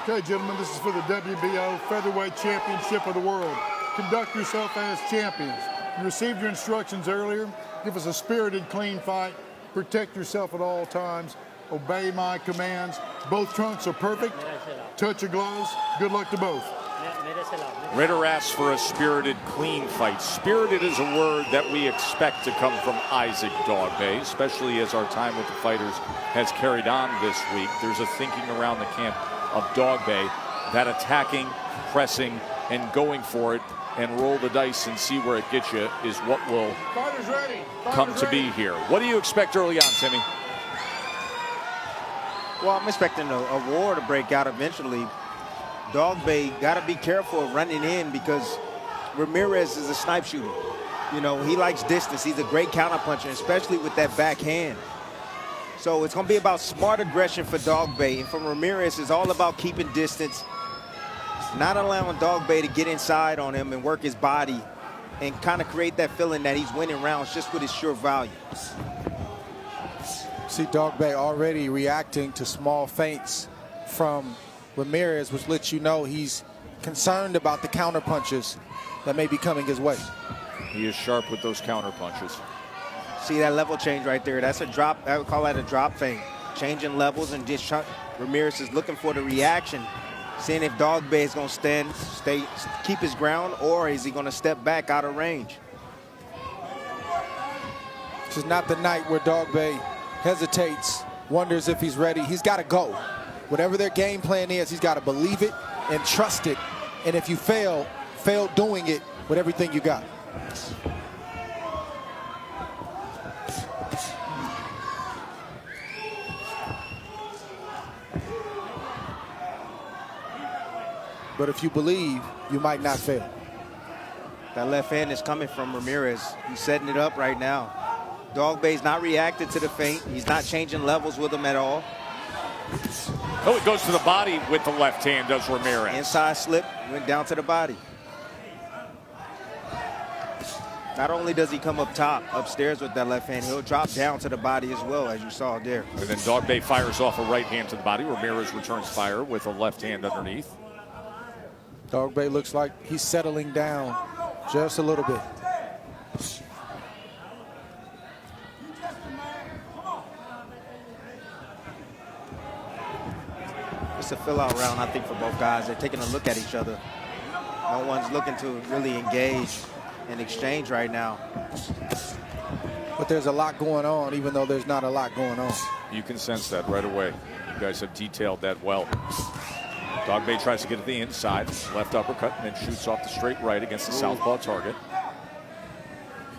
Okay, gentlemen, this is for the WBO Featherweight Championship of the world. Conduct yourself as champions. You received your instructions earlier. Give us a spirited, clean fight. Protect yourself at all times. Obey my commands. Both trunks are perfect. Touch your gloves. Good luck to both. Ritter asks for a spirited, clean fight. Spirited is a word that we expect to come from Isaac Dogboe, especially as our time with the fighters has carried on this week. There's a thinking around the camp of Dogboe that attacking, pressing, and going for it and roll the dice and see where it gets you is what will come to be here. What do you expect early on, Timmy? Well, I'm expecting a war to break out eventually. Dogboe got to be careful of running in because Ramirez is a snipe shooter. You know, he likes distance. He's a great counterpuncher, especially with that backhand. So it's going to be about smart aggression for Dogboe. And from Ramirez, it's all about keeping distance, not allowing Dogboe to get inside on him and work his body and kind of create that feeling that he's winning rounds just with his sure value. See Dogboe already reacting to small feints from Ramirez, which lets you know he's concerned about the counter punches that may be coming his way. He is sharp with those counter punches. See that level change right there? That's a drop. I would call that a drop feint. Changing levels and just Ramirez is looking for the reaction, seeing if Dogboe is going to keep his ground, or is he going to step back out of range? This is not the night where Dogboe hesitates, wonders if he's ready. He's got to go. Whatever their game plan is, he's got to believe it and trust it. And if you fail doing it with everything you got. But if you believe, you might not fail. That left hand is coming from Ramirez. He's setting it up right now. Dogboe's not reacting to the feint. He's not changing levels with him at all. Oh, it goes to the body with the left hand, does Ramirez. Inside slip, went down to the body. Not only does he come up top, upstairs with that left hand, he'll drop down to the body as well, as you saw there. And then Dogboe fires off a right hand to the body. Ramirez returns fire with a left hand underneath. Dogboe looks like he's settling down just a little bit. It's a fill-out round, I think, for both guys. They're taking a look at each other. No one's looking to really engage and exchange right now. But there's a lot going on, even though there's not a lot going on. You can sense that right away. You guys have detailed that well. Dogboe tries to get to the inside, left uppercut, and then shoots off the straight right against the southpaw target.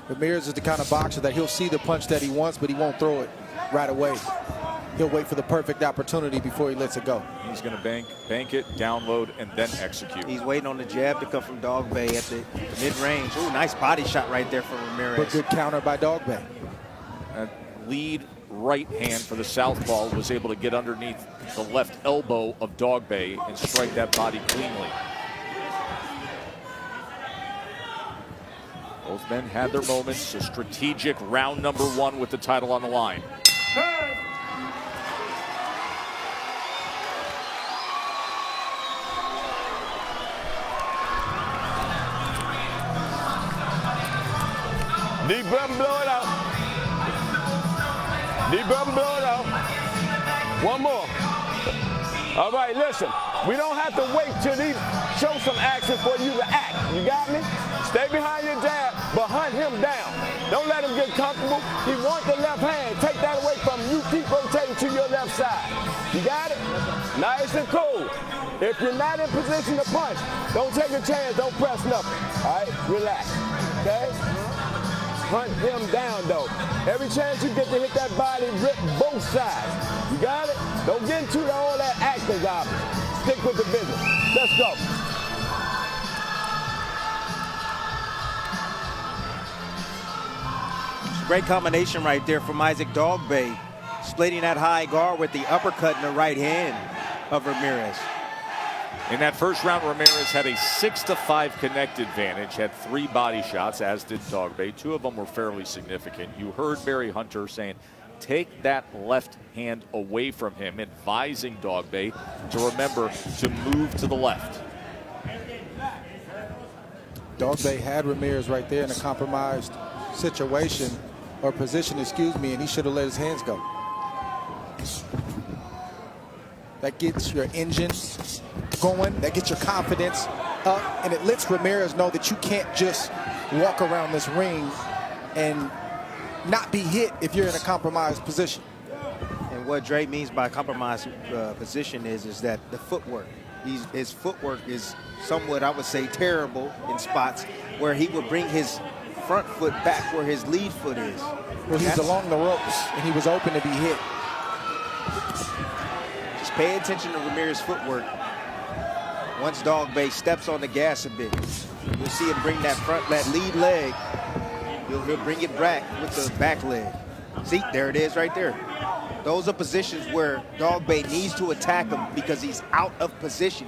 Ramirez is the kind of boxer that he'll see the punch that he wants, but he won't throw it right away. He'll wait for the perfect opportunity before he lets it go. He's going to bank it, download, and then execute. He's waiting on the jab to come from Dogboe at the mid-range. Ooh, nice body shot right there from Ramirez. But good counter by Dogboe. That lead right hand for the southpaw was able to get underneath the left elbow of Dogboe and strike that body cleanly. Both men had their moments. A strategic round number one with the title on the line. Deep breath and blow it out. Deep breath and blow it out. One more. All right, listen. We don't have to wait till he show some action for you to act. You got me? Stay behind your jab, but hunt him down. Don't let him get comfortable. He wants the left hand. Take that away from him. You keep rotating to your left side. You got it? Nice and cool. If you're not in position to punch, don't take a chance. Don't press nothing. All right? Relax. Okay? Hunt him down, though. Every chance you get to hit that body, rip both sides. You got it? Don't get into all that acting garbage. Stick with the business. Let's go. Great combination right there from Isaac Dogboe, splitting that high guard with the uppercut in the right hand of Ramirez. In that first round, Ramirez had a 6-5 connect advantage, had 3 body shots, as did Dogboe. 2 of them were fairly significant. You heard Barry Hunter saying take that left hand away from him, advising Dogboe to remember to move to the left. Dogboe had Ramirez right there in a compromised situation or position, excuse me, and he should have let his hands go. That gets your engine going, that gets your confidence up, and it lets Ramirez know that you can't just walk around this ring and not be hit if you're in a compromised position. And what Dre means by compromised position is that the footwork. His footwork is somewhat, I would say, terrible in spots where he would bring his front foot back where his lead foot is. Well, he's along the ropes, and he was open to be hit. Just pay attention to Ramirez's footwork. Once Dogboe steps on the gas a bit, you'll see him bring that lead leg. He'll bring it back with the back leg. See, there it is right there. Those are positions where Dogboe needs to attack him because he's out of position.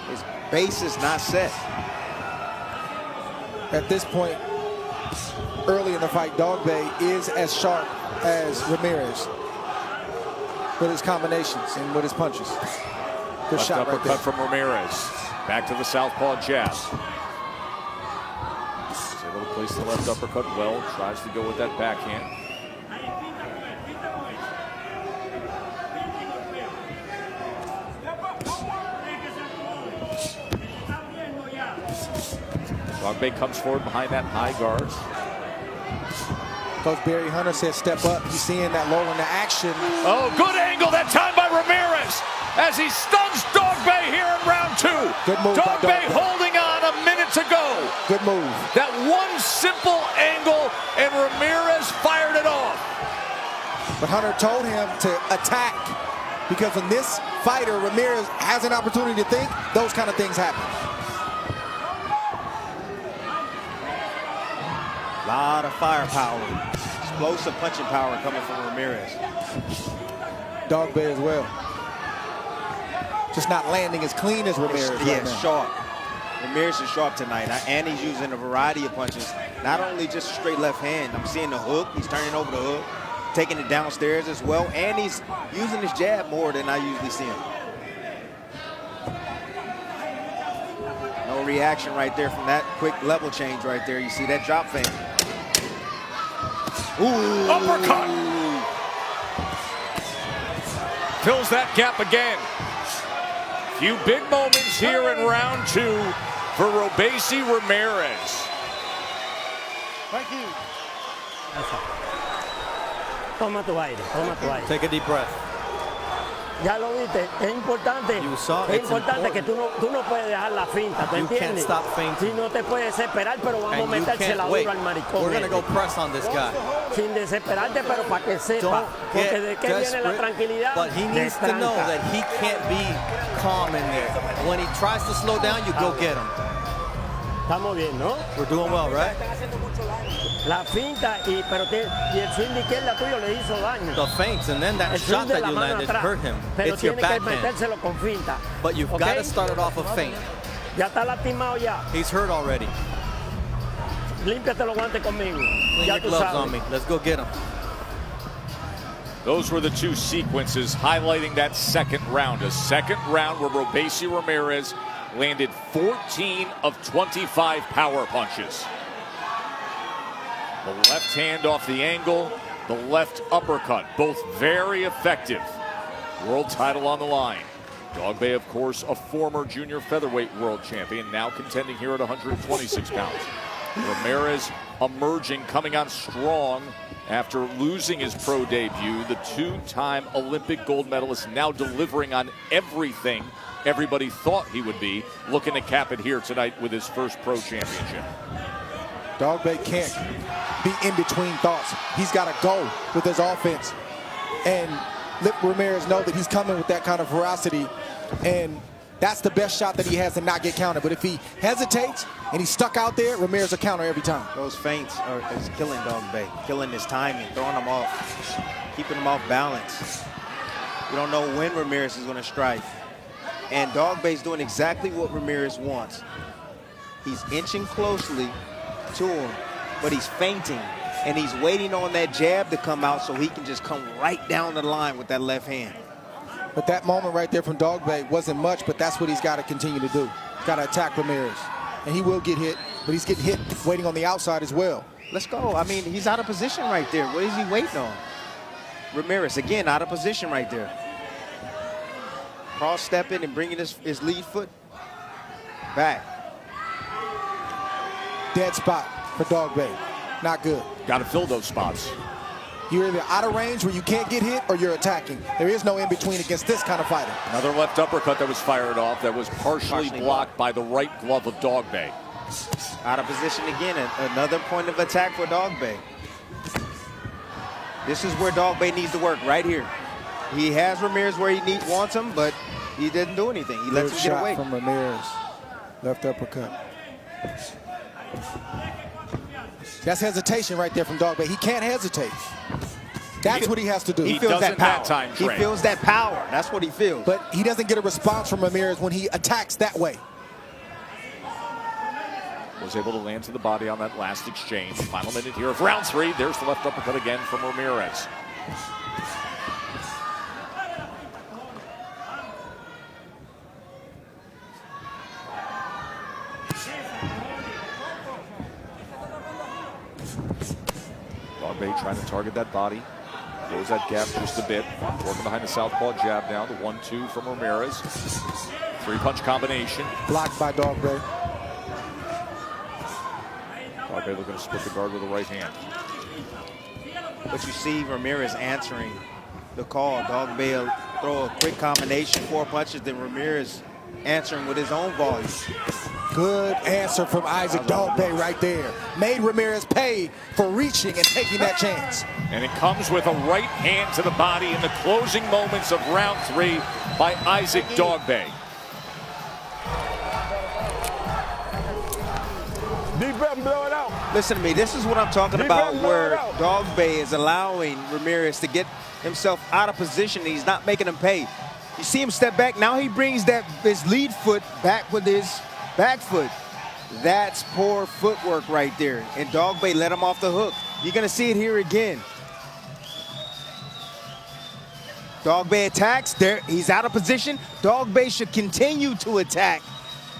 His base is not set. At this point, early in the fight, Dogboe is as sharp as Ramirez with his combinations and with his punches. Good Left shot right uppercut there. from Ramirez. Back to the southpaw jab. He's able to place the left uppercut well. Tries to go with that backhand. Dogboe comes forward behind that high guard. Coach Barry Hunter said step up. He's seeing that low in the action. Oh, good angle that time by Ramirez as he stuns Dogboe here in round 2. Good move by Dogboe Dogboe. holding on a minute to go. Good move. That one simple angle and Ramirez fired it off. But Hunter told him to attack because when this fighter, Ramirez, has an opportunity to think, those kind of things happen. A lot of firepower, explosive punching power coming from Ramirez. Dogboe as well. Just not landing as clean as Ramirez right now. Sharp. Ramirez is sharp tonight, and he's using a variety of punches. Not only just a straight left hand. I'm seeing the hook. He's turning over the hook, taking it downstairs as well, and he's using his jab more than I usually see him. No reaction right there from that quick level change right there. You see that drop feint. Ooh. Uppercut. Fills that gap again. Few big moments here in round 2 for Robeisy Ramirez. Thank you. Toma tu aire, toma tu aire. Take a deep breath. Ya lo viste, es importante, You saw, es it's importante que important. tú no puedes dejar la finta, ¿te You can't entiendes? stop feinting. Si no te puedes desesperar, pero vamos a And you metérsela can't wait. duro al maricón. We're going to go este. press on this guy. Sin desesperarte, pero para que sepa. Don't Porque get de qué viene la desperate. tranquilidad. But he needs to know Destranca. that he can't be calm in there. When he tries to slow down, you go get him. Estamos bien, ¿no? We're doing well, right? La finta, y el swing de izquierda tuyo le hizo daño. The feints, and then that El swing shot de that la you mano landed atrás. hurt him. Pero It's your tiene que backhand. metérselo con finta. But you've ¿Ok? got to start it off a feint. Ya está lastimado ya. He's hurt already. Límpiate los guantes conmigo. Clean Ya your tú gloves sabes. on me. Let's go get him. Those were the 2 sequences highlighting that second round. A second round where Robeisy Ramirez landed 14 of 25 power punches. The left hand off the angle, the left uppercut, both very effective. World title on the line. Dogboe, of course, a former junior featherweight world champion, now contending here at 126 pounds. Ramirez emerging, coming on strong after losing his pro debut. The 2-time Olympic gold medalist now delivering on everything everybody thought he would be, looking to cap it here tonight with his first pro championship. Dogboe can't be in between thoughts. He's got to go with his offense and let Ramirez know that he's coming with that kind of ferocity, and that's the best shot that he has to not get countered. But if he hesitates and he's stuck out there, Ramirez will counter every time. Those feints is killing Dogboe, killing his timing, throwing him off, keeping him off balance. You don't know when Ramirez is going to strike. And Dogboe's doing exactly what Ramirez wants. He's inching closely to him, but he's feinting and he's waiting on that jab to come out so he can just come right down the line with that left hand. But that moment right there from Dogboe wasn't much, but that's what he's got to continue to do. He's got to attack Ramirez. And he will get hit, but he's getting hit waiting on the outside as well. Let's go. I mean, he's out of position right there. What is he waiting on? Ramirez, again, out of position right there. Cross-stepping and bringing his lead foot back. Dead spot for Dogboe. Not good. Got to fill those spots. You're either out of range where you can't get hit or you're attacking. There is no in-between against this kind of fighter. Another left uppercut that was fired off that was partially blocked by the right glove of Dogboe. Out of position again. Another point of attack for Dogboe. This is where Dogboe needs to work, right here. He has Ramirez where he wants him, but he didn't do anything. He lets him get away. From Ramirez. Left uppercut. That's hesitation right there from Dogboe. He can't hesitate. That's what he has to do. He feels that power. That time, he feels that power. That's what he feels. But he doesn't get a response from Ramirez when he attacks that way. Was able to land to the body on that last exchange. Final minute here of round 3. There's the left uppercut again from Ramirez. Dogboe trying to target that body. Close that gap just a bit. Working behind the southpaw jab now. The 1-2 from Ramirez. 3-punch combination. Blocked by Dogboe. Dogboe looking to split the guard with the right hand. But you see Ramirez answering the call. Dogboe throw a quick combination, 4 punches, then Ramirez answering with his own volume. Good answer from Isaacb Dogboe right there. Made Ramirez pay for reaching and taking that chance. And it comes with a right hand to the body in the closing moments of round 3 by Isaacb Dogboe. Deep breath and blow it out. Listen to me, this is what I'm talking about, where Dogboe is allowing Ramirez to get himself out of position and he's not making him pay. You see him step back, now he brings his lead foot back with his back foot. That's poor footwork right there. And Dogboe let him off the hook. You're gonna see it here again. Dogboe attacks, there he's out of position. Dogboe should continue to attack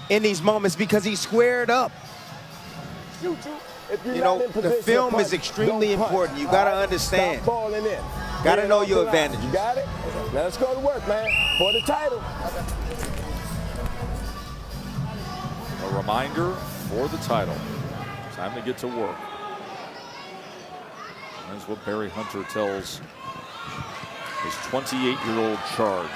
in these moments because he's squared up. You know, the film is extremely important. You got to understand. Got to know your advantages. You got it? Let's go to work, man, for the title. A reminder for the title. Time to get to work. That's what Barry Hunter tells his 28-year-old charge.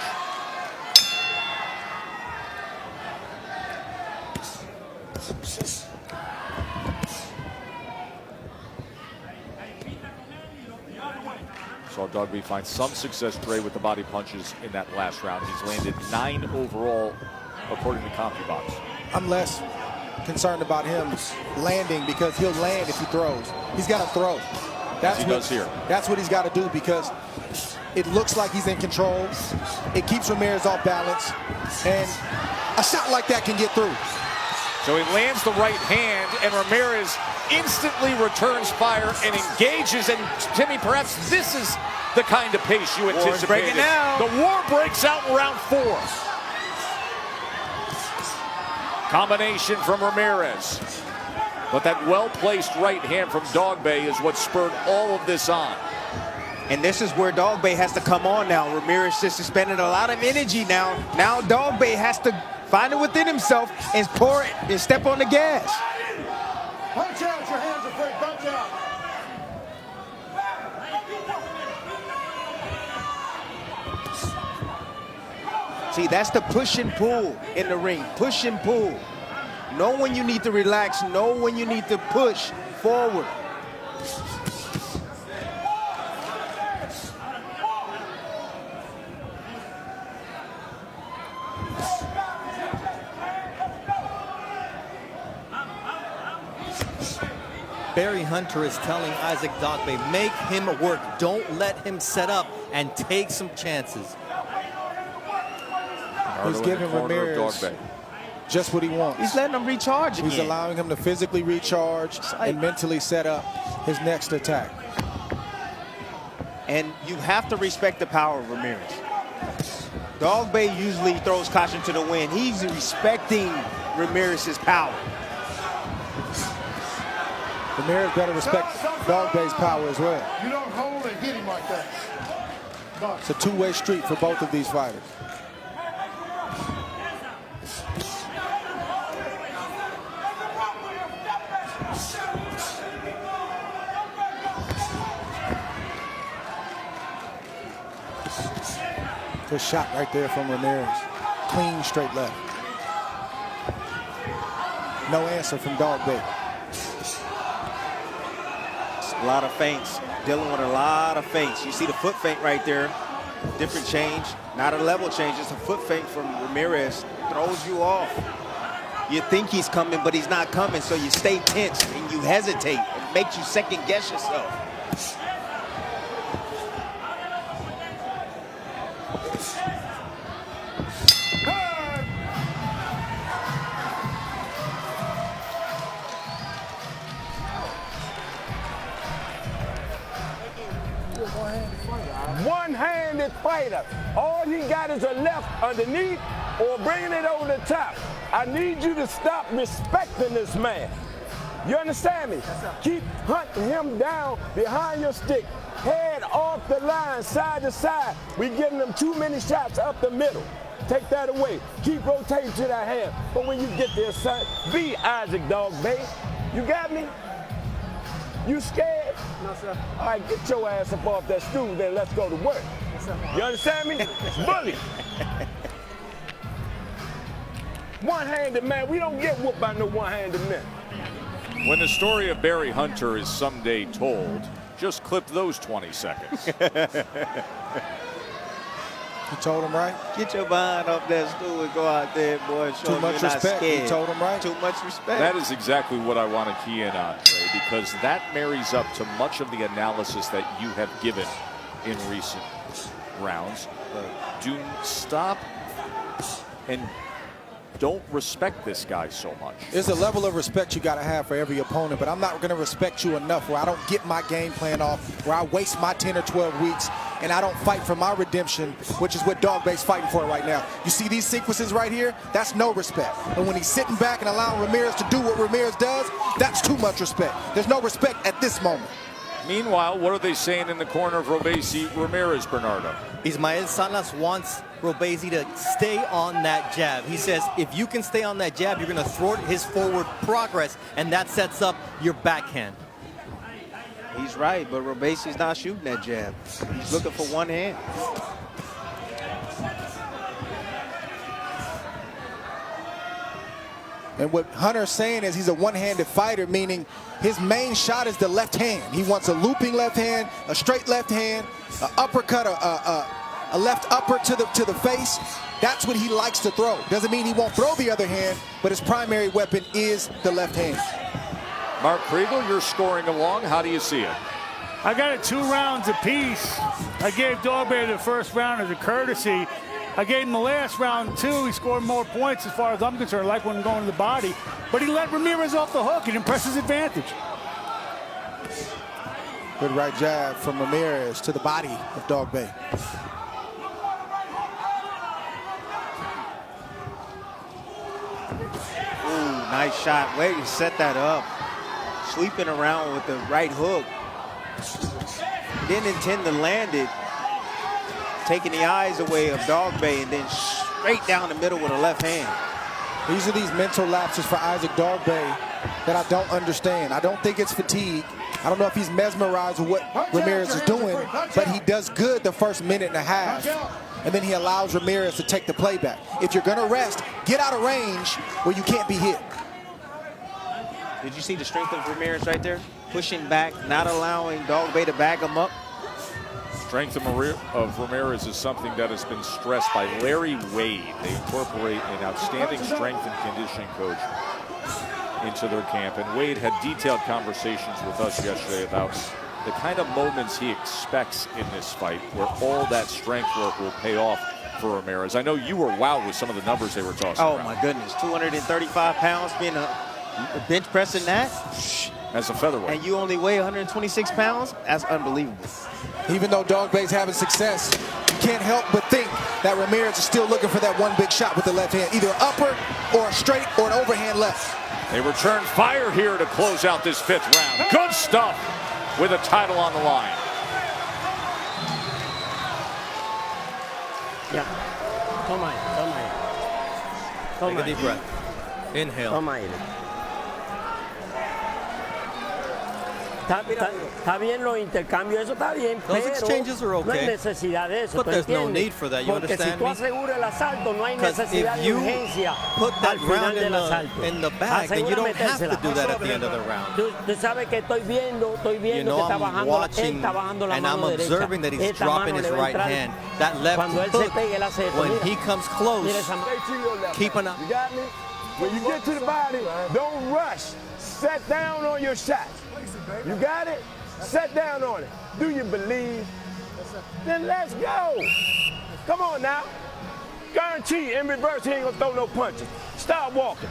Saw Dogboe find some success, Dre, with the body punches in that last round. He's landed 9 overall, according to CompuBox. I'm less concerned about him landing because he'll land if he throws. He's got to throw. That's what he does here. That's what he's got to do because it looks like he's in control. It keeps Ramirez off balance. And a shot like that can get through. So he lands the right hand, and Ramirez instantly returns fire and engages. And Timmy, perhaps this is the kind of pace you anticipated. Breaking out. The war breaks out in round 4. Combination from Ramirez. But that well-placed right hand from Dogboe is what spurred all of this on. And this is where Dogboe has to come on now. Ramirez just expended a lot of energy now. Now Dogboe has to find it within himself and pour it and step on the gas. Punch out, your hands are free, punch out. See, that's the push and pull in the ring. Push and pull. Know when you need to relax. Know when you need to push forward. Barry Hunter is telling Isaacb Dogboe, make him work. Don't let him set up and take some chances. He's giving Ramirez just what he wants. He's letting him recharge again. He's allowing him to physically recharge and mentally set up his next attack. And you have to respect the power of Ramirez. Dogboe usually throws caution to the wind. He's respecting Ramirez's power. Ramirez better respect Dogboe's power as well. You don't hold and hit him like that. It's a two-way street for both of these fighters. Good shot right there from Ramirez. Clean, straight left. No answer from Dogboe. A lot of feints. Dealing with a lot of feints. You see the foot feint right there. Different change. Not a level change. Just a foot feint from Ramirez. Throws you off. You think he's coming, but he's not coming. So you stay tense and you hesitate. It makes you second guess yourself. One-handed fighter. All he got is a left underneath or bringing it over the top. I need you to stop respecting this man. You understand me? Keep hunting him down behind your stick. Head off the line, side to side. We're giving him too many shots up the middle. Take that away. Keep rotating to that hand. But when you get there, son, be Isaacb, Dogboe. You got me? You scared? No, sir. All right, get your ass up off that stool, then let's go to work. Yes, sir. You understand me? Bully. One-handed man. We don't get whooped by no one-handed men. When the story of Barry Hunter is someday told, just clip those 20 seconds. You told him right. Get your behind off that stool and go out there, boy. Show Too much respect. You told him right. Too much respect. That is exactly what I want to key in on, Trey, because that marries up to much of the analysis that you have given in recent rounds. Do stop and don't respect this guy so much. There's a level of respect you got to have for every opponent, but I'm not going to respect you enough where I don't get my game plan off, where I waste my 10 or 12 weeks, and I don't fight for my redemption, which is what Dogboe's fighting for right now. You see these sequences right here? That's no respect. And when he's sitting back and allowing Ramirez to do what Ramirez does, that's too much respect. There's no respect at this moment. Meanwhile, what are they saying in the corner of Robeisy Ramirez, Bernardo? Ismael Salas wants Robeisy to stay on that jab. He says if you can stay on that jab, you're going to thwart his forward progress, and that sets up your backhand. He's right, but Robeisy's not shooting that jab. He's looking for one hand. And what Hunter's saying is he's a one-handed fighter, meaning his main shot is the left hand. He wants a looping left hand, a straight left hand, an uppercut, a left upper to the face. That's what he likes to throw. Doesn't mean he won't throw the other hand, but his primary weapon is the left hand. Mark Kriegel, you're scoring along. How do you see it? I got it 2 rounds apiece. I gave Dogboe the first round as a courtesy. I gave him the last round, too. He scored more points as far as I'm concerned. I like when going to the body. But he let Ramirez off the hook. He didn't press his advantage. Good right jab from Ramirez to the body of Dogboe. Ooh, nice shot. Way to set that up. Sweeping around with the right hook. Didn't intend to land it. Taking the eyes away of Dogboe and then straight down the middle with a left hand. These are these mental lapses for Isaacb Dogboe that I don't understand. I don't think it's fatigue. I don't know if he's mesmerized with what Ramirez is doing, but he does good the first minute and a half. And then he allows Ramirez to take the playback. If you're going to rest, get out of range where you can't be hit. Did you see the strength of Ramirez right there? Pushing back, not allowing Dogboe to bag him up. Strength of Ramirez is something that has been stressed by Larry Wade. They incorporate an outstanding strength and conditioning coach into their camp. And Wade had detailed conversations with us yesterday about the kind of moments he expects in this fight where all that strength work will pay off for Ramirez. I know you were wowed with some of the numbers they were tossing around. My goodness, 235 pounds, being a bench pressing that. As a featherweight. And you only weigh 126 pounds? That's unbelievable. Even though Dogboe's having success, you can't help but think that Ramirez is still looking for that one big shot with the left hand, either upper or a straight or an overhand left. They return fire here to close out this 5th round. Good stuff with a title on the line. Ya. Toma aire, toma aire. Toma Take a deep aire. breath. Inhale. Toma aire. Está bien los intercambios, eso está bien, Those pero exchanges are no hay okay, necesidad de eso, but ¿tú there's no entiendes? need for that, you Porque si understand tú me? aseguras el asalto, no hay 'Cause necesidad if de you urgencia put that al final round del asalto. in the bag, then you Asegura don't have to metérsela. do that at the end of the round. Tú sabes que estoy viendo You know, que está I'm bajando, él watching está bajando la and I'm mano derecha. observing that he's Esta dropping mano his le va a right entrar. hand. That left Cuando él se hook, pegue, él hace esto, when mira. he comes close, Mira esa mano. Stay to your left. keep an eye. You got me? When you get to the body, don't rush. Set down on your shot. You got it? Set down on it. Do you believe? Then let's go. Come on now. Guarantee in reverse, he ain't gonna throw no punches. Start walking.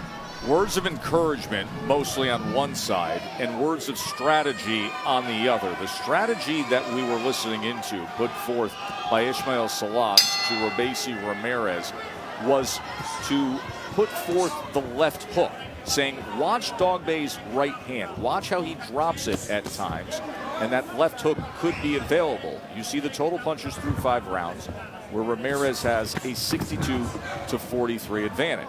Words of encouragement mostly on one side and words of strategy on the other. The strategy that we were listening into put forth by Ismael Salas to Robeisy Ramirez was to put forth the left hook, saying watch Dogboe's right hand, watch how he drops it at times, and that left hook could be available. You see the total punches through 5 rounds where Ramirez has a 62-43 advantage.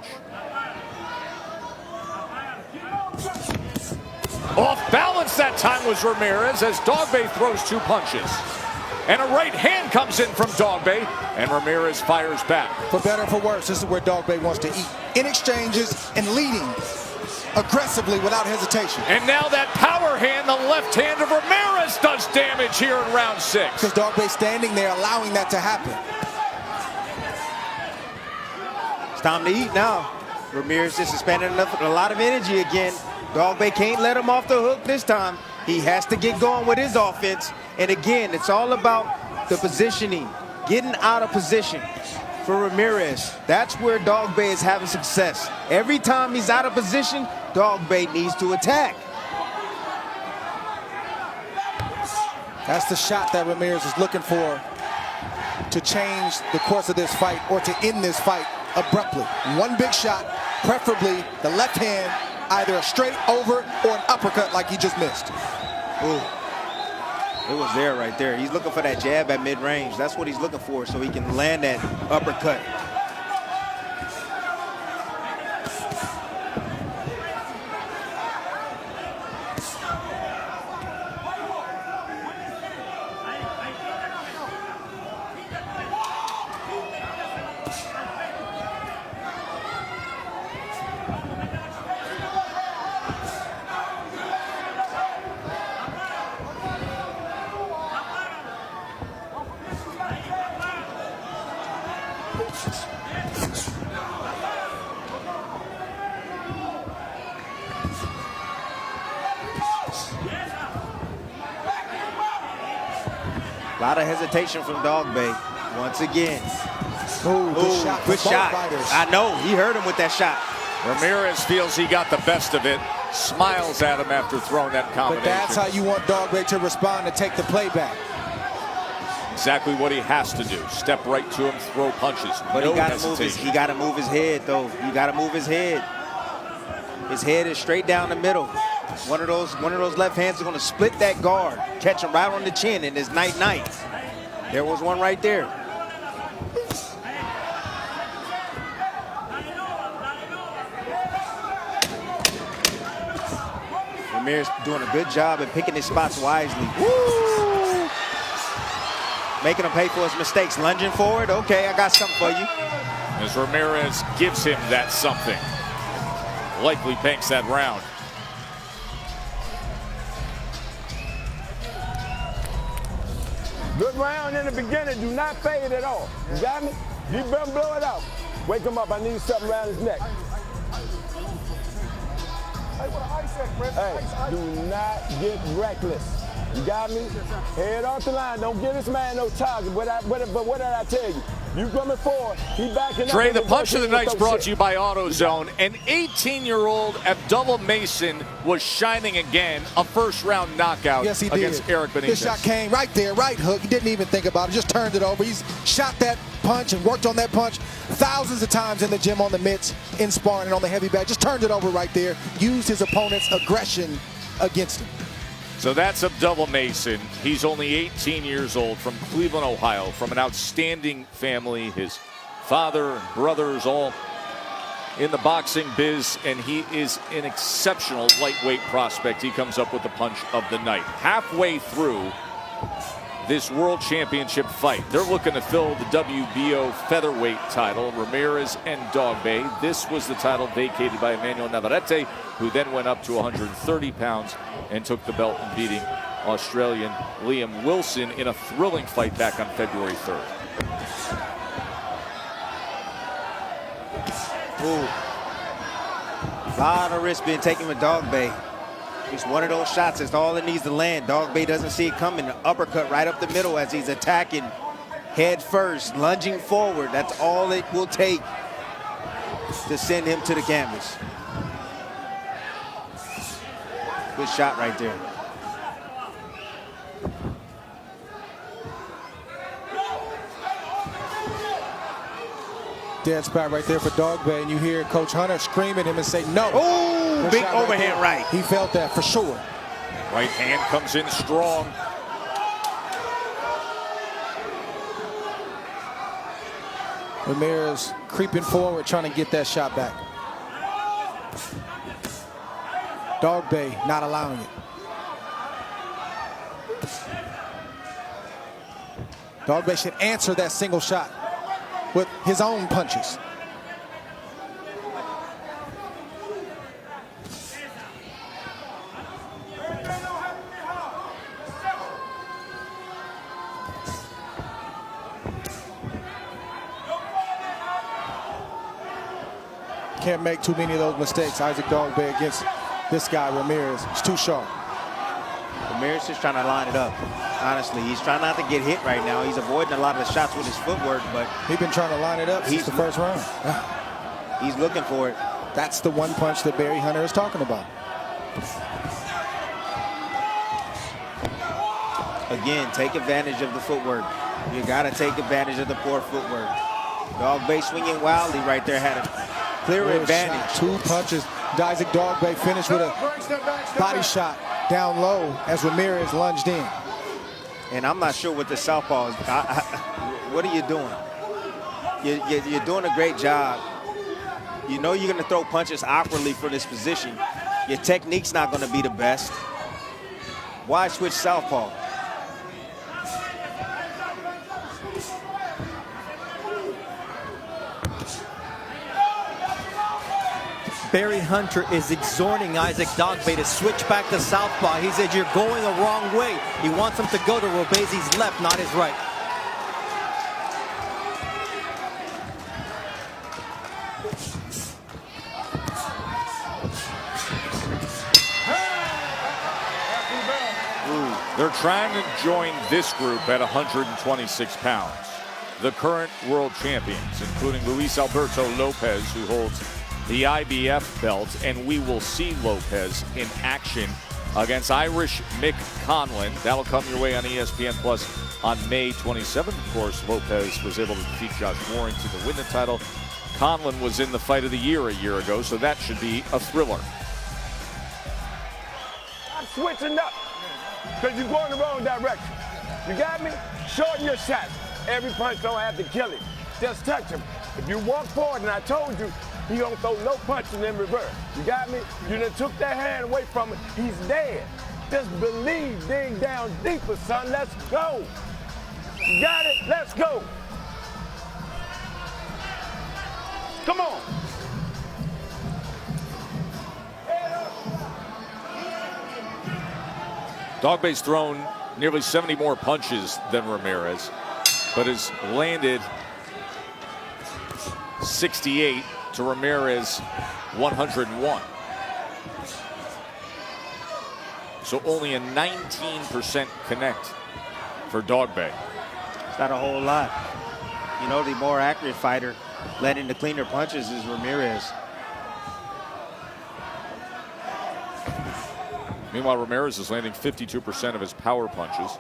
Off balance that time was Ramirez as Dogboe throws 2 punches. And a right hand comes in from Dogboe, and Ramirez fires back. For better or for worse, this is where Dogboe wants to eat. In exchanges and leading aggressively without hesitation. And now that power hand, the left hand of Ramirez does damage here in round 6. Because Dogboe standing there allowing that to happen. It's time to eat now. Ramirez just expended a lot of energy again. Dogboe can't let him off the hook this time. He has to get going with his offense. And again, it's all about the positioning, getting out of position for Ramirez. That's where Dogboe is having success. Every time he's out of position, Dogboe needs to attack. That's the shot that Ramirez is looking for to change the course of this fight or to end this fight abruptly. One big shot, preferably the left hand, either a straight over or an uppercut like he just missed. Ooh. It was there right there. He's looking for that jab at mid-range. That's what he's looking for so he can land that uppercut. A lot of hesitation from Dogboe once again. Ooh, good shot. Good for both shot. fighters. I know, he hurt him with that shot. Ramirez feels he got the best of it, smiles at him after throwing that But combination. that's how you want Dogboe to respond and take the playback. Exactly what he has to do. Step right to him, throw punches. But no he got to move his head though. You got to move his head. His head is straight down the middle. One of those left hands is going to split that guard, catch him right on the chin, and it's night-night. There was one right there. Ramirez doing a good job at picking his spots wisely. Woo! Making him pay for his mistakes. Lunging forward. Okay, I got something for you. As Ramirez gives him that something. Likely banks that round. Good round in the beginning. Do not fade at all. You got me? You better blow it out. Wake him up. I need something around his neck. Hey, do not get reckless. You got me? Head off the line. Don't give this man no target. But what did I tell you? You coming forward. He backing up. Dre, the punch of the night is brought to you by AutoZone. An 18-year-old Abdullah Mason was shining again. A first-round knockout against Eric Benitez. This shot came right there, right hook. He didn't even think about it. Just turned it over. He's shot that punch and worked on that punch thousands of times in the gym on the mitts, in sparring, and on the heavy bag. Just turned it over right there. Used his opponent's aggression against him. So that's Abdullah Mason. He's only 18 years old, from Cleveland, Ohio, from an outstanding family. His father and brothers all in the boxing biz, and he is an exceptional lightweight prospect. He comes up with the punch of the night. Halfway through this world championship fight, they're looking to fill the WBO featherweight title, Ramirez and Dogboe. This was the title vacated by Emmanuel Navarrete, who then went up to 130 pounds and took the belt and beating Australian Liam Wilson in a thrilling fight back on February 3rd. Ooh. A lot of risk being taken with Dogboe. Just one of those shots is all it needs to land. Dogboe doesn't see it coming. An uppercut right up the middle as he's attacking head first, lunging forward. That's all it will take to send him to the canvas. Good shot right there. Dead spot right there for Dogboe, and you hear Coach Hunter scream at him and say, no. Oh, big overhand right. He felt that for sure. Right hand comes in strong. Ramirez creeping forward, trying to get that shot back. Dogboe not allowing it. Dogboe should answer that single shot with his own punches. Can't make too many of those mistakes. Isaacb against this guy, Ramirez. It's too sharp. Ramirez is trying to line it up. Honestly, he's trying not to get hit right now. He's avoiding a lot of the shots with his footwork, but he's been trying to line it up since the first round. He's looking for it. That's the one punch that Barry Hunter is talking about. Again, take advantage of the footwork. You got to take advantage of the poor footwork. Dogboe swinging wildly right there, had a clear advantage. Shot. 2 punches. Isaacb Dogboe finished with a body shot down low as Ramirez lunged in. And I'm not sure what the southpaw is. What are you doing? You're doing a great job. You know you're going to throw punches awkwardly for this position. Your technique's not going to be the best. Why switch southpaw? Barry Hunter is exhorting Isaacb Dogboe to switch back to southpaw. He said, you're going the wrong way. He wants him to go to Robeisy's left, not his right. They're trying to join this group at 126 pounds. The current world champions, including Luis Alberto Lopez, who holds the IBF belt, and we will see Lopez in action against Irish Mick Conlan. That'll come your way on ESPN Plus on May 27th. Of course, Lopez was able to defeat Josh Warrington to win the title. Conlan was in the fight of the year a year ago, so that should be a thriller. I'm switching up because you're going the wrong direction. You got me? Shorten your shots. Every punch don't have to kill him. Just touch him. If you walk forward, and I told you, he don't throw no punching in reverse. You got me? You done took that hand away from him. He's dead. Just believe, dig down deeper, son. Let's go. You got it? Let's go. Come on. Dogboe's thrown nearly 70 more punches than Ramirez, but has landed 68 to Ramirez 101. So only a 19% connect for Dogboe. It's not a whole lot. You know, the more accurate fighter landing the cleaner punches is Ramirez. Meanwhile, Ramirez is landing 52% of his power punches.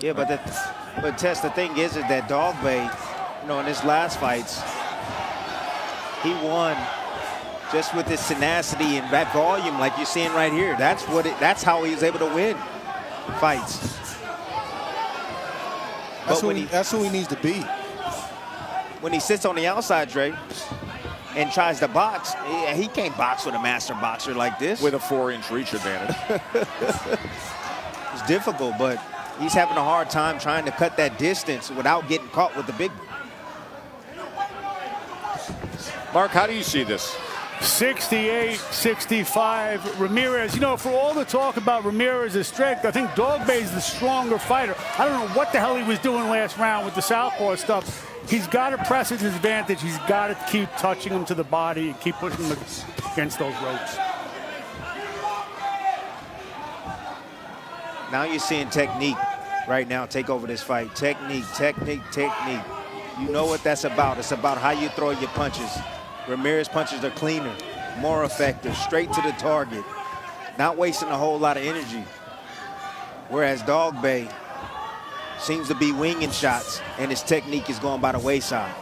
Yeah, but Tess, the thing is that Dogboe, you know, in his last fights, he won just with his tenacity and that volume, like you're seeing right here. That's how he was able to win fights. That's who he needs to be. When he sits on the outside, Dre, and tries to box, he can't box with a master boxer like this. With a 4-inch reach advantage. It's difficult, but he's having a hard time trying to cut that distance without getting caught with the big one. Mark, how do you see this? 68-65. Ramirez, you know, for all the talk about Ramirez's strength, I think Dogboe is the stronger fighter. I don't know what the hell he was doing last round with the southpaw stuff. He's got to press his advantage. He's got to keep touching him to the body and keep pushing him against those ropes. Now you're seeing technique right now take over this fight. Technique, technique, technique. You know what that's about. It's about how you throw your punches. Ramirez punches are cleaner, more effective, straight to the target, not wasting a whole lot of energy. Whereas Dogboe seems to be winging shots, and his technique is going by the wayside.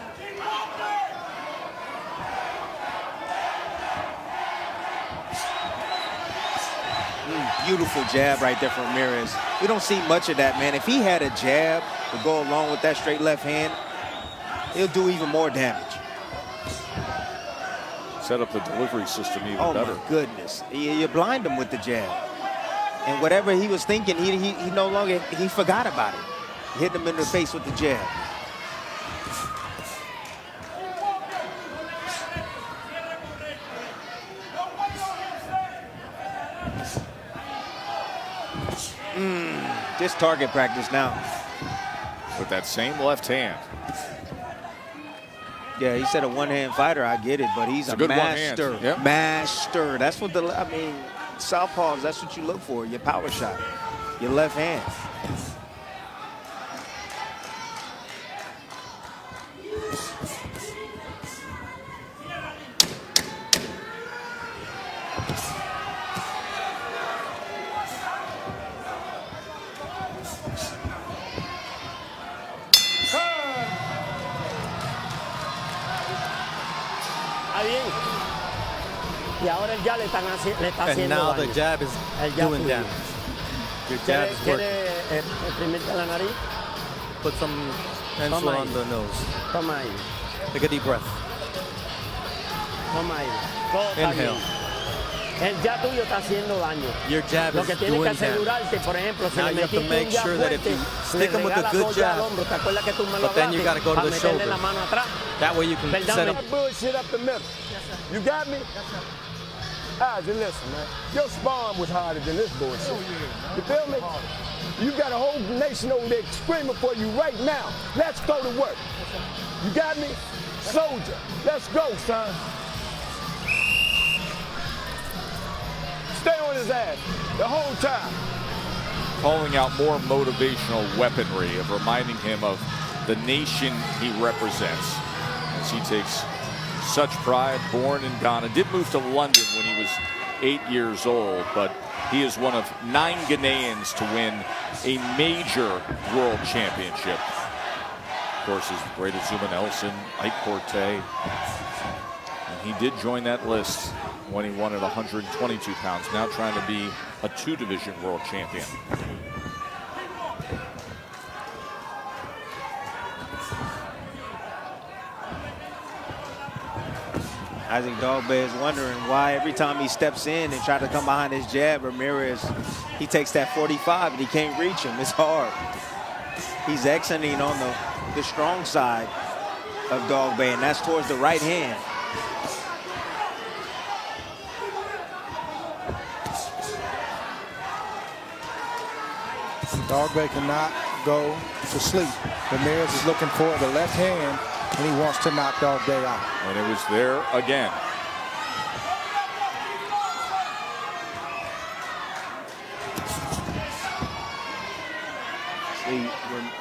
Beautiful jab right there from Ramirez. We don't see much of that, man. If he had a jab to go along with that straight left hand, he'll do even more damage. Set up the delivery system even better. Oh my goodness. You blind him with the jab. And whatever he was thinking, he no longer, he forgot about it. Hit him in the face with the jab. Just target practice now. With that same left hand. Yeah, he said a one-hand fighter. I get it, but he's a good master. Yep. Master. That's what southpaws, that's what you look for, your power shot, your left hand. Y ahora ya le está And haciendo now daño. the jab is El jab doing tuyo. damage. Your jab is working. ¿Quiere exprimirte la nariz? Put some pencil Toma on ahí. the nose. Toma ahí. Take a deep breath. Toma ahí. Todo está Inhale. bien. El jab tuyo está haciendo daño. Your jab Lo is que tienes que doing damage. asegurarte, por ejemplo, si Now le you have to metiste make un jab sure that if fuerte, you le stick him with a regalas good dos jab, al hombro. ¿Te acuerdas que tú me lo but then you hablaste? gotta go to Para the meterle shoulder. la mano atrás. That way you can ¿Verdad, set me- up. That bullshit up the middle. You got me? Isaac, listen, man. Your spawn was harder than this bullshit. You feel me? You got a whole nation over there screaming for you right now. Let's go to work. You got me? Soldier, let's go, son. Stay on his ass the whole time. Calling out more motivational weaponry of reminding him of the nation he represents as he takes such pride. Born in Ghana, did move to London when he was 8 years old, but he is one of 9 Ghanaians to win a major world championship. Of course, his great Zuma Nelson, Ike Corte, and he did join that list when he won at 122 pounds, now trying to be a 2-division world champion. Isaac Dogboe is wondering why every time he steps in and try to come behind his jab, Ramirez, he takes that 45 and he can't reach him. It's hard. He's exiting on the strong side of Dogboe, and that's towards the right hand. Dogboe cannot go to sleep. Ramirez is looking for the left hand, and he wants to knock Dogboe out. And it was there again.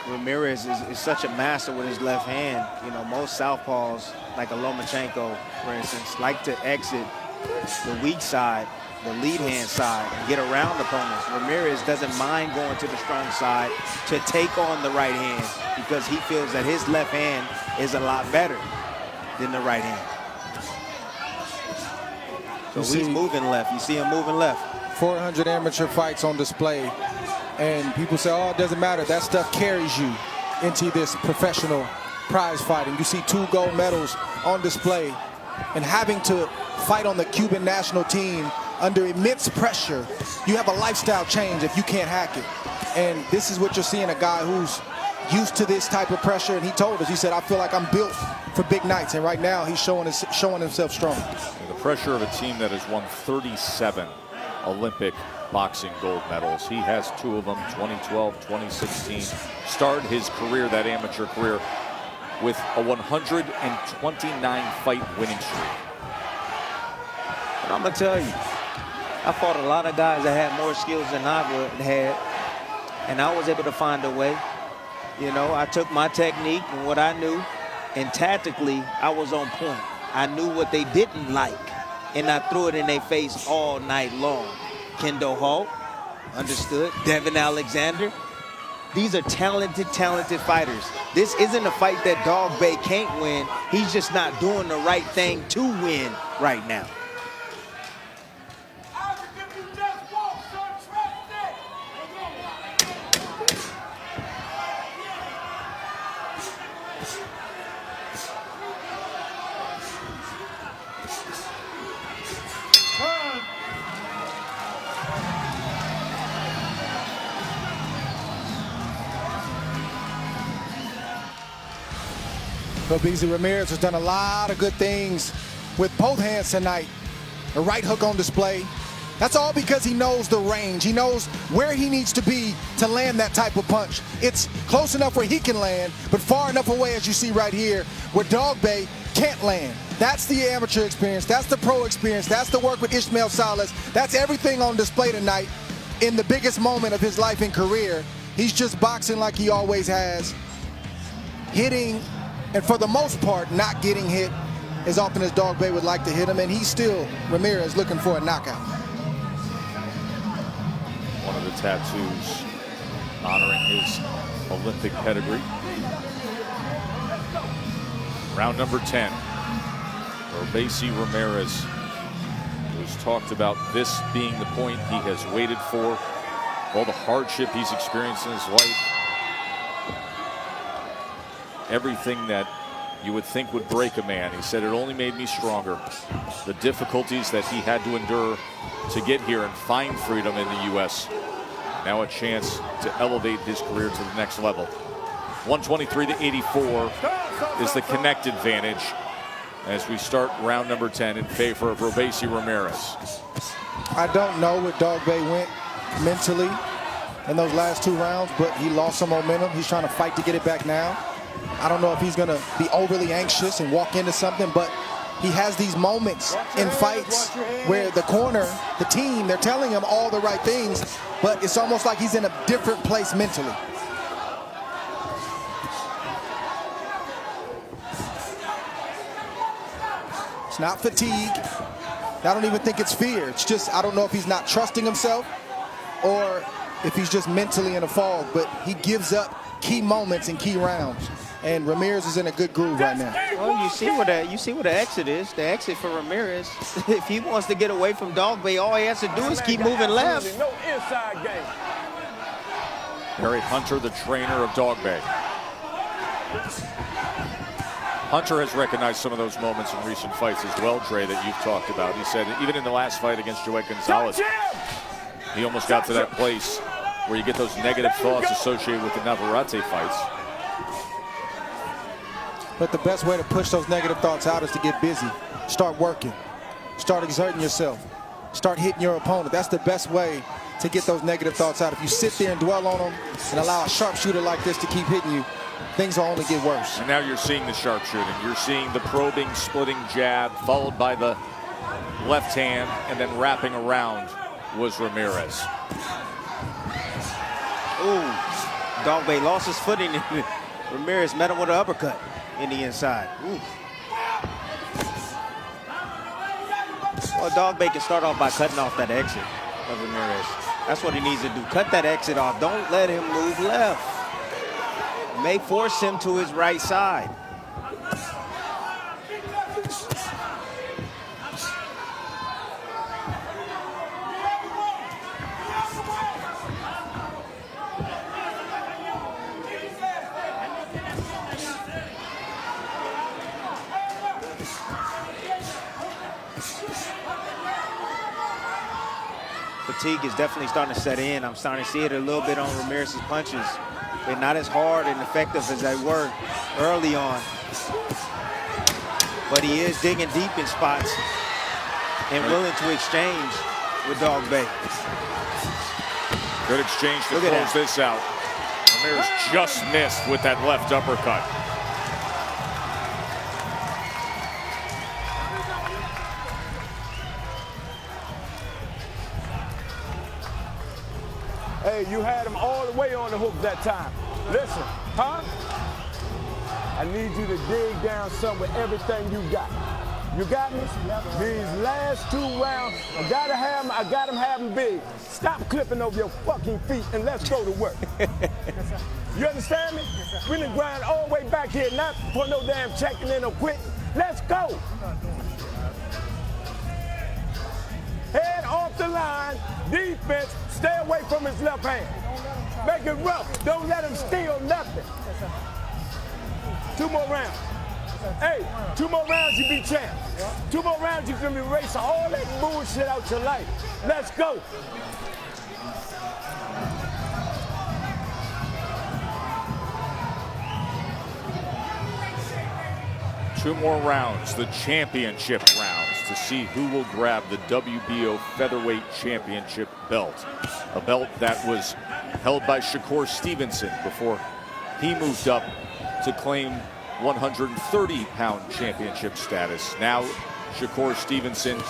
Ramirez is such a master with his left hand. You know, most southpaws, like a Lomachenko, for instance, like to exit the weak side, the lead hand side, and get around opponents. Ramirez doesn't mind going to the strong side to take on the right hand because he feels that his left hand is a lot better than the right hand. So he's moving left. You see him moving left. 400 amateur fights on display. And people say, oh, it doesn't matter. That stuff carries you into this professional prize fighting. You see 2 gold medals on display. And having to fight on the Cuban national team under immense pressure, you have a lifestyle change if you can't hack it. And this is what you're seeing, a guy who's used to this type of pressure. And he told us, he said, I feel like I'm built for big nights. And right now, he's showing himself strong. The pressure of a team that has won 37 Olympic boxing gold medals. He has 2 of them, 2012, 2016. Started his career, that amateur career, with a 129 fight winning streak. And I'm gonna tell you, I fought a lot of guys that had more skills than I had, and I was able to find a way. You know, I took my technique and what I knew, and tactically, I was on point. I knew what they didn't like, and I threw it in their face all night long. Kendall Hall, understood. Devin Alexander. These are talented fighters. This isn't a fight that Dogboe can't win. He's just not doing the right thing to win right now. Robeisy Ramirez has done a lot of good things with both hands tonight. A right hook on display. That's all because he knows the range. He knows where he needs to be to land that type of punch. It's close enough where he can land, but far enough away, as you see right here, where Dogboe can't land. That's the amateur experience. That's the pro experience. That's the work with Ismael Salas. That's everything on display tonight in the biggest moment of his life and career. He's just boxing like he always has, hitting, and for the most part, not getting hit as often as Dogboe would like to hit him, and he's still, Ramirez, looking for a knockout. One of the tattoos honoring his Olympic pedigree. Round number 10. Robeisy Ramirez, who's talked about this being the point he has waited for, all the hardship he's experienced in his life. Everything that you would think would break a man. He said it only made me stronger. The difficulties that he had to endure to get here and find freedom in the U.S. Now a chance to elevate his career to the next level. 123 to 84 is the connect advantage as we start round number 10 in favor of Robeisy Ramirez. I don't know where Dogboe went mentally in those last 2 rounds, but he lost some momentum. He's trying to fight to get it back now. I don't know if he's going to be overly anxious and walk into something, but he has these moments in fights where the corner, the team, they're telling him all the right things, but it's almost like he's in a different place mentally. It's not fatigue. I don't even think it's fear. It's just, I don't know if he's not trusting himself or if he's just mentally in a fog, but he gives up key moments and key rounds. And Ramirez is in a good groove right now. Well, you see what the exit is. The exit for Ramirez. If he wants to get away from Dogboe, all he has to do is keep moving left. No inside game. Harry Hunter, the trainer of Dogboe. Hunter has recognized some of those moments in recent fights as well, Dre, that you've talked about. He said even in the last fight against Joet Gonzalez, he almost got to that place where you get those negative thoughts associated with the Navarrete fights. But the best way to push those negative thoughts out is to get busy. Start working. Start exerting yourself. Start hitting your opponent. That's the best way to get those negative thoughts out. If you sit there and dwell on them and allow a sharpshooter like this to keep hitting you, things will only get worse. And now you're seeing the sharpshooting. You're seeing the probing, splitting jab, followed by the left hand, and then wrapping around was Ramirez. Ooh, Dogboe lost his footing. Ramirez met him with an uppercut in the inside. Ooh. Well, Dogboe can start off by cutting off that exit of Ramirez. That's what he needs to do. Cut that exit off. Don't let him move left. May force him to his right side. Fatigue is definitely starting to set in. I'm starting to see it a little bit on Ramirez's punches. They're not as hard and effective as they were early on. But he is digging deep in spots and willing to exchange with Dogboe. Good exchange to close this out. Ramirez just missed with that left uppercut. Hey, you had him all the way on the hook that time. Listen, huh? I need you to dig down some with everything you got. You got me? These last 2 rounds, I got him having big. Stop clipping over your fucking feet and let's go to work. You understand me? We done grind all the way back here, not for no damn checking in or quitting. Let's go. Head off the line, defense, stay away from his left hand. Make it rough, don't let him steal nothing. 2 more rounds. Hey, 2 more rounds, you be champ. 2 more rounds, you can erase all that bullshit out your life. Let's go. Two more rounds, the championship rounds, to see who will grab the WBO Featherweight Championship belt. A belt that was held by Shakur Stevenson before he moved up to claim 130-pound championship status. Now Shakur Stevenson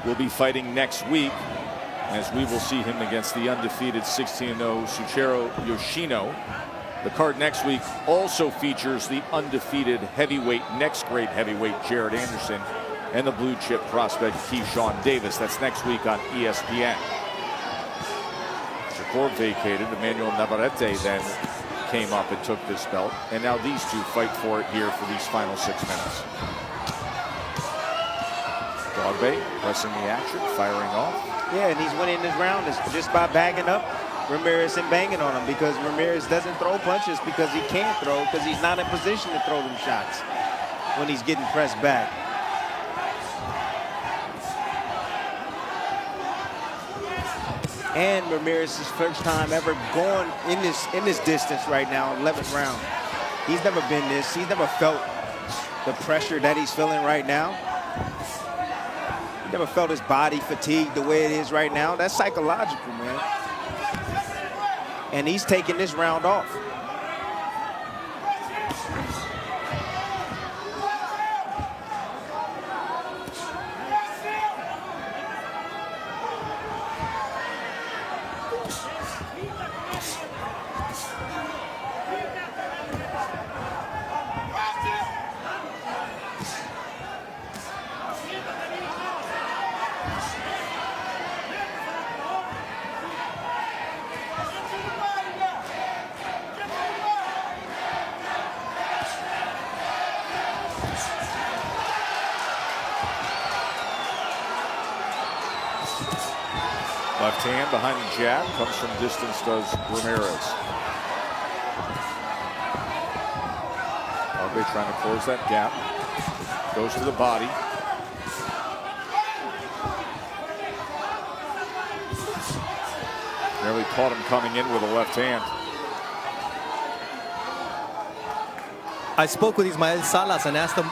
will be fighting next week, as we will see him against the undefeated 16-0 Suchiro Yoshino. The card next week also features the undefeated heavyweight, next grade heavyweight Jared Anderson, and the blue chip prospect Keyshawn Davis. That's next week on ESPN. Shakur vacated. Emmanuel Navarrete then came up and took this belt, and now these two fight for it here for these final 6 minutes. Dogboe pressing the action, firing off. Yeah, and he's winning this round just by bagging up Ramirez and banging on him, because Ramirez doesn't throw punches because he can't throw, because he's not in position to throw them shots when he's getting pressed back. And Ramirez's first time ever going in this distance right now, 11th round. He's never been this. He's never felt the pressure that he's feeling right now. He never felt his body fatigued the way it is right now. That's psychological, man. And he's taking this round off. Left hand behind the jab, comes from distance, does Ramirez. Dogboe trying to close that gap. Goes to the body. Nearly caught him coming in with a left hand. I spoke with Ismael Salas and asked him,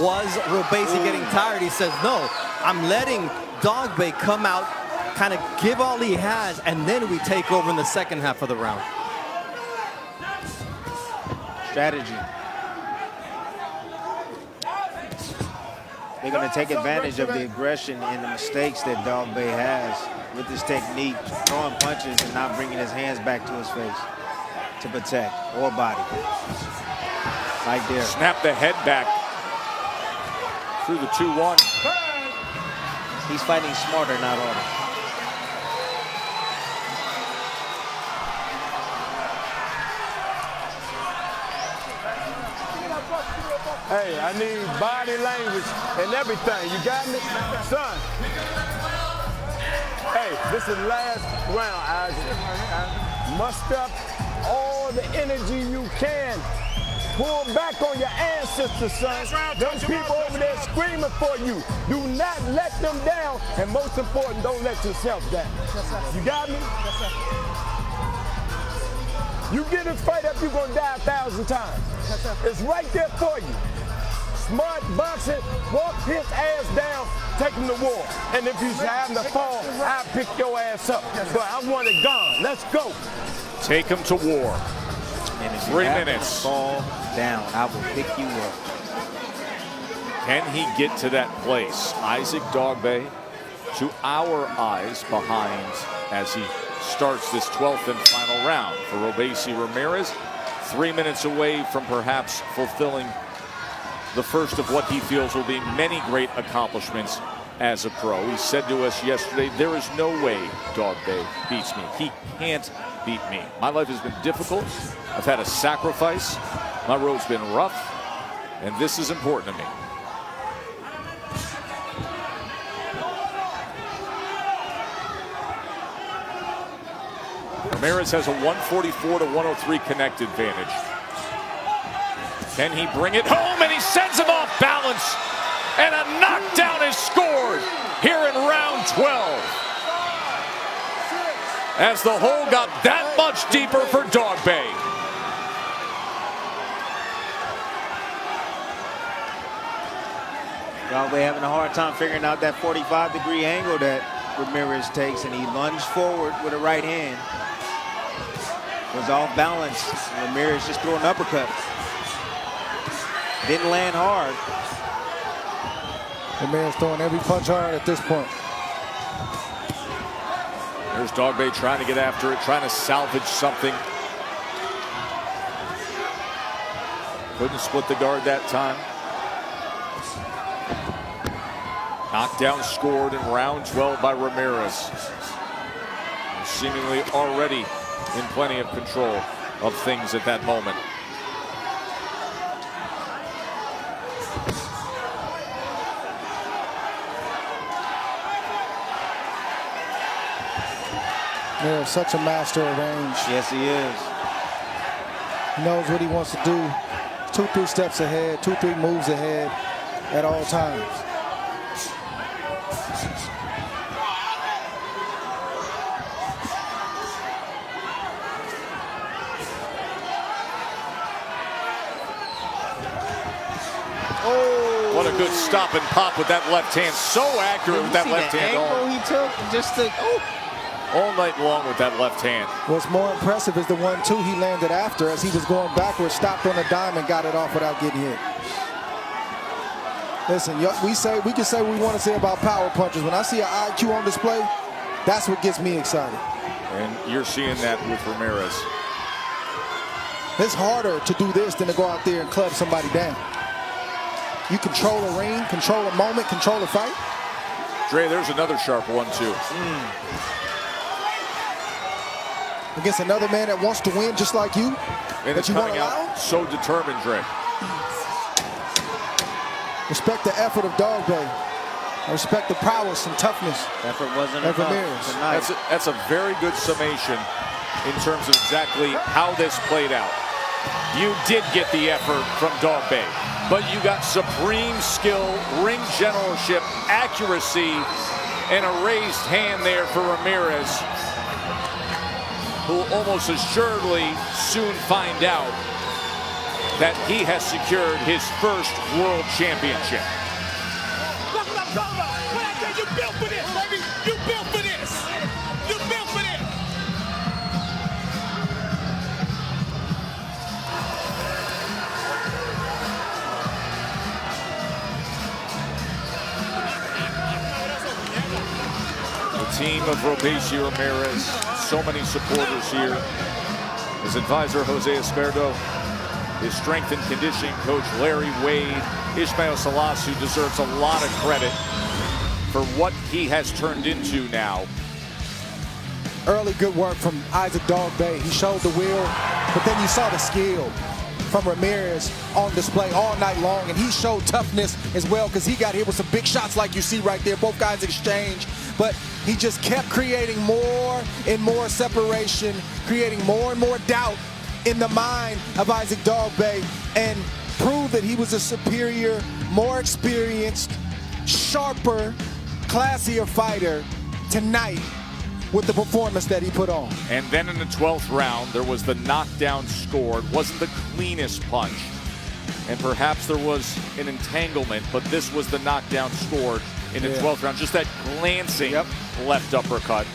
was Robeisy getting tired? He says, no, I'm letting Dogboe come out, kind of give all he has, and then we take over in the second half of the round. Strategy. They're going to take advantage of the aggression and the mistakes that Dogboe has with his technique, throwing punches and not bringing his hands back to his face. to protect, or body. Right there. Snap the head back through the 2-1. He's fighting smarter, not harder. Hey, I need body language and everything. You got me? Son. Hey, this is the last round, Isaac. Muster up all the energy you can. Pull back on your ancestors, son. Those people over there screaming for you. Do not let them down. And most important, don't let yourself down. You got me? You get this fight up, you're going to die 1,000 times. It's right there for you. Smart boxing, walk his ass down, take him to war. And if you happen to fall, I'll pick your ass up. But I want it gone. Let's go. Take him to war. And if 3 you happen to minutes. fall down, I will pick you up. Can he get to that place? Isaac Dogboe, to our eyes, behind as he starts this 12th and final round. For Robeisy Ramirez, 3 minutes away from perhaps fulfilling the first of what he feels will be many great accomplishments as a pro. He said to us yesterday, there is no way Dogboe beats me. He can't beat me. My life has been difficult. I've had a sacrifice. My road's been rough, and this is important to me. Ramirez has a 144 to 103 connect advantage. Can he bring it home? And he sends him off balance. And a knockdown is scored here in round 12. As the hole got that much deeper for Dogboe. Dogboe having a hard time figuring out that 45-degree angle that Ramirez takes, and he lunged forward with a right hand. Was off balance. Ramirez just threw an uppercut. Didn't land hard. Ramirez throwing every punch hard at this point. There's Dogboe trying to get after it, trying to salvage something. Couldn't split the guard that time. Knockdown scored in round 12 by Ramirez. Seemingly already in plenty of control of things at that moment. Yeah, such a master of range. Yes, he is. He knows what he wants to do. 2-3 steps ahead, 2-3 moves ahead at all times. What a good stop and pop with that left hand. So accurate with that left hand. Angle he took just to, all night long with that left hand. What's more impressive is the 1-2 he landed after as he was going backwards, stopped on a dime and got it off without getting hit. Listen, we can say what we want to say about power punches. When I see an IQ on display, that's what gets me excited. And you're seeing that with Ramirez. It's harder to do this than to go out there and club somebody down. You control a ring, control a moment, control a fight. Dre, there's another sharp 1-2. Against another man that wants to win just like you. And it's coming out so determined, Dre. Respect the effort of Dogboe. I respect the prowess and toughness. Effort wasn't of Ramirez. That's a very good summation in terms of exactly how this played out. You did get the effort from Dogboe, but you got supreme skill, ring generalship, accuracy, and a raised hand there for Ramirez, who will almost assuredly soon find out that he has secured his first world championship. That's what I'm talking about. What I said, you built for this, baby. You built for this. You built for this. The team of Robeisy Ramirez, so many supporters here. His advisor, Jose Esquerdo, his strength and conditioning coach, Larry Wade, Ismael Salas, who deserves a lot of credit for what he has turned into now. Early good work from Isaacb Dogboe. He showed the will, but then you saw the skill from Ramirez on display all night long, and he showed toughness as well because he got hit with some big shots like you see right there. Both guys exchange, but he just kept creating more and more separation, creating more and more doubt in the mind of Isaacb Dogboe, and proved that he was a superior, more experienced, sharper, classier fighter tonight with the performance that he put on. And then in the 12th round, there was the knockdown scored. Wasn't the cleanest punch. And perhaps there was an entanglement, but this was the knockdown scored in the 12th round. Just that glancing left uppercut.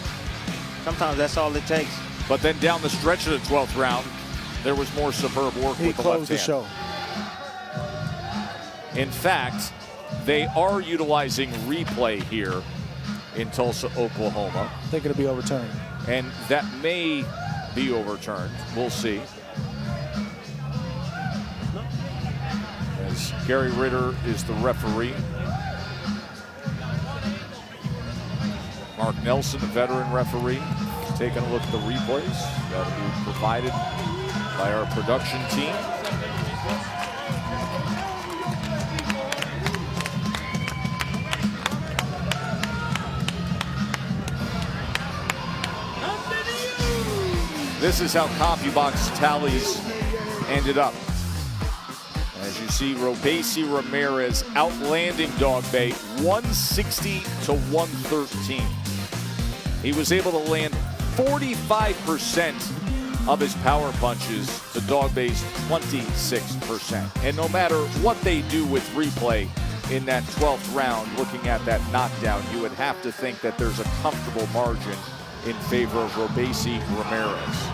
Sometimes that's all it takes. But then down the stretch of the 12th round, there was more superb work with the left hand. He closed the show. In fact, they are utilizing replay here in Tulsa, Oklahoma. I think it'll be overturned. And that may be overturned. We'll see. As Gary Ritter is the referee. Mark Nelson, a veteran referee, taking a look at the replays. That'll be provided by our production team. This is how CompuBox tallies ended up. As you see, Robeisy Ramirez outlanding Dogboe 160 to 113. He was able to land 45% of his power punches to Dogboe's 26%. And no matter what they do with replay in that 12th round, looking at that knockdown, you would have to think that there's a comfortable margin in favor of Robeisy Ramirez.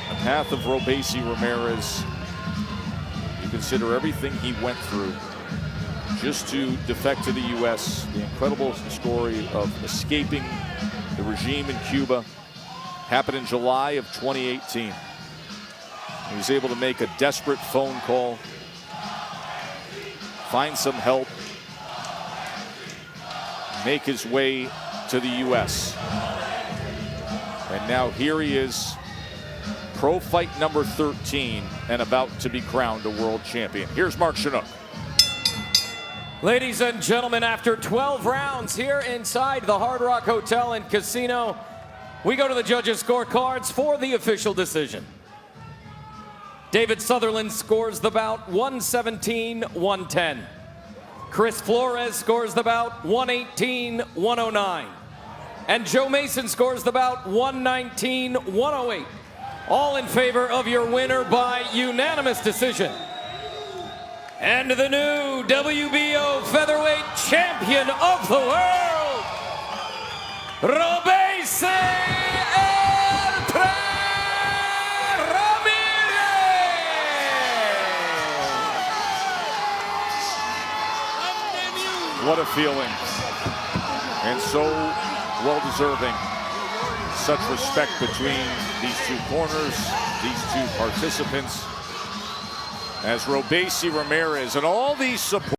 The path of Robeisy Ramirez, you consider everything he went through just to defect to the U.S., the incredible story of escaping the regime in Cuba happened in July of 2018. He was able to make a desperate phone call, find some help, make his way to the U.S. And now here he is, pro fight number 13, and about to be crowned a world champion. Here's Mark Chinook. Ladies and gentlemen, after 12 rounds here inside the Hard Rock Hotel and Casino, we go to the judges' scorecards for the official decision. David Sutherland scores the bout 117-110. Chris Flores scores the bout 118-109. And Joe Mason scores the bout 119-108. All in favor of your winner by unanimous decision. And the new WBO featherweight champion of the world, Robeisy Ramirez! What a feeling. And so well-deserving. Such respect between these two corners, these two participants. As Robeisy Ramirez and all these support